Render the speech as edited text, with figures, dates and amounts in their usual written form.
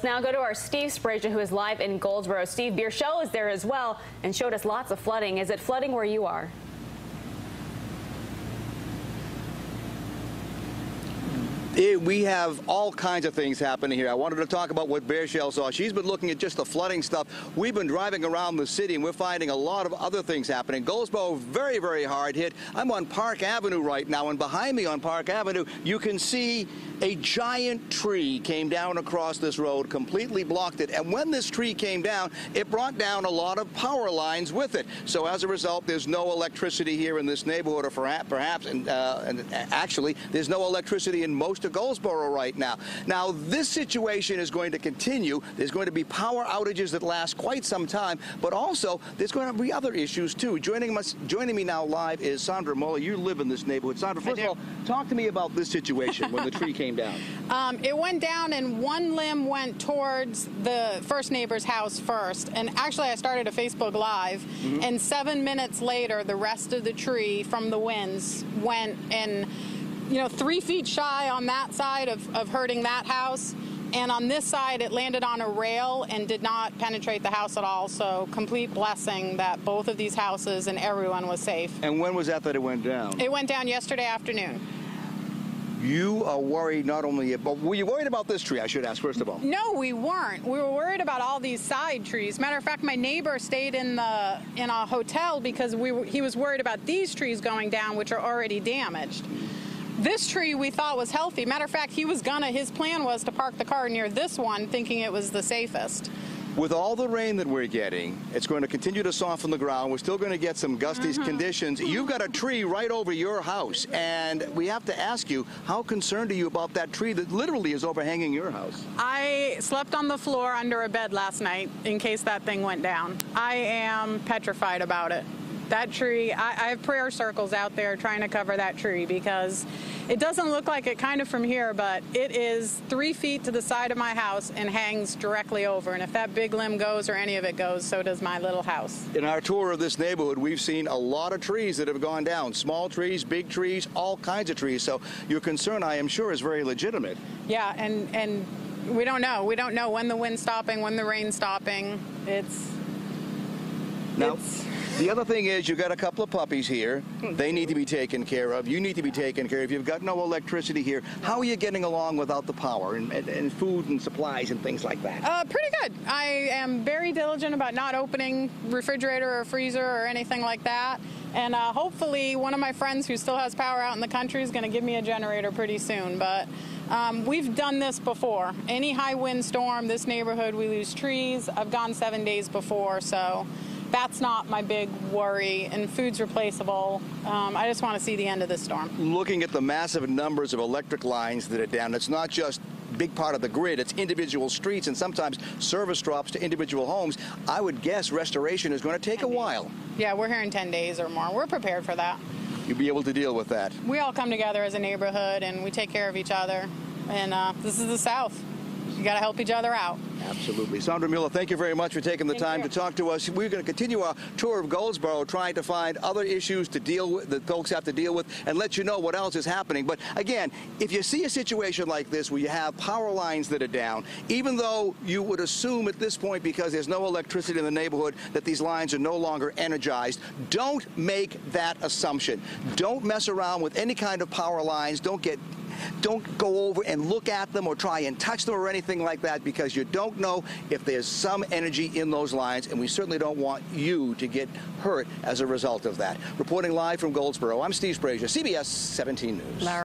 Now go to our Steve Spraja, who is live in Goldsboro. Steve, Bierschel is there as well and showed us lots of flooding. Is it flooding where you are? We have all kinds of things happening here. I wanted to talk about what Bierschel saw. She's been looking at just the flooding stuff. We've been driving around the city, and we're finding a lot of other things happening. Goldsboro, very, very hard hit. I'm on Park Avenue right now, and behind me on Park Avenue, you can see a giant tree came down across this road, completely blocked it. And when this tree came down, it brought down a lot of power lines with it. So as a result, there's no electricity here in this neighborhood, or perhaps, and actually, there's no electricity in most of Goldsboro right now. Now, this situation is going to continue. There's going to be power outages that last quite some time, but also there's going to be other issues too. Joining me now live is Sandra Muller. You live in this neighborhood. Sandra, first of all, talk to me about this situation when the tree came down. It went down, and one limb went towards the first neighbor's house first. And actually, I started a Facebook Live, and 7 minutes later, the rest of the tree from the winds went and 3 feet shy on that side of hurting that house. And on this side, it landed on a rail and did not penetrate the house at all. So complete blessing that both of these houses and everyone was safe. And when was that it went down? It went down yesterday afternoon. You are worried not only, but were you worried about this tree, I should ask, first of all? No, we weren't. We were worried about all these side trees. Matter of fact, my neighbor stayed in a hotel because he was worried about these trees going down, which are already damaged. This tree we thought was healthy. Matter of fact, his plan was to park the car near this one, thinking it was the safest. With all the rain that we're getting, it's going to continue to soften the ground. We're still going to get some gusty conditions. You've got a tree right over your house, and we have to ask you, how concerned are you about that tree that literally is overhanging your house? I slept on the floor under a bed last night in case that thing went down. I am petrified about it. That tree, I have prayer circles out there trying to cover that tree because it doesn't look like it kind of from here, but it is 3 feet to the side of my house and hangs directly over. And if that big limb goes or any of it goes, so does my little house. In our tour of this neighborhood, we've seen a lot of trees that have gone down. Small trees, big trees, all kinds of trees. So your concern, I am sure, is very legitimate. Yeah, and we don't know. We don't know when the wind's stopping, when the rain's stopping. The other thing is, you've got a couple of puppies here. They need to be taken care of. You need to be taken care of. You've got no electricity here. How are you getting along without the power and food and supplies and things like that? Pretty good. I am very diligent about not opening refrigerator or freezer or anything like that. And hopefully one of my friends who still has power out in the country is going to give me a generator pretty soon. But we've done this before. Any high wind storm, this neighborhood, we lose trees. I've gone 7 days before, so that's not my big worry, and food's replaceable. I just want to see the end of this storm. Looking at the massive numbers of electric lines that are down, it's not just a big part of the grid, it's individual streets and sometimes service drops to individual homes. I would guess restoration is going to take a while. Yeah, we're here in 10 days or more. We're prepared for that. You'll be able to deal with that. We all come together as a neighborhood and we take care of each other. And this is the South. You got to help each other out. Absolutely. Sandra Muller, thank you very much for taking the time to talk to us. We're going to continue our tour of Goldsboro, trying to find other issues to deal with, that folks have to deal with, and let you know what else is happening. But again, if you see a situation like this where you have power lines that are down, even though you would assume at this point, because there's no electricity in the neighborhood, that these lines are no longer energized, don't make that assumption. Don't mess around with any kind of power lines. Don't go over and look at them or try and touch them or anything like that, because you don't know if there's some energy in those lines, and we certainly don't want you to get hurt as a result of that. Reporting live from Goldsboro, I'm Steve Spraja, CBS 17 News.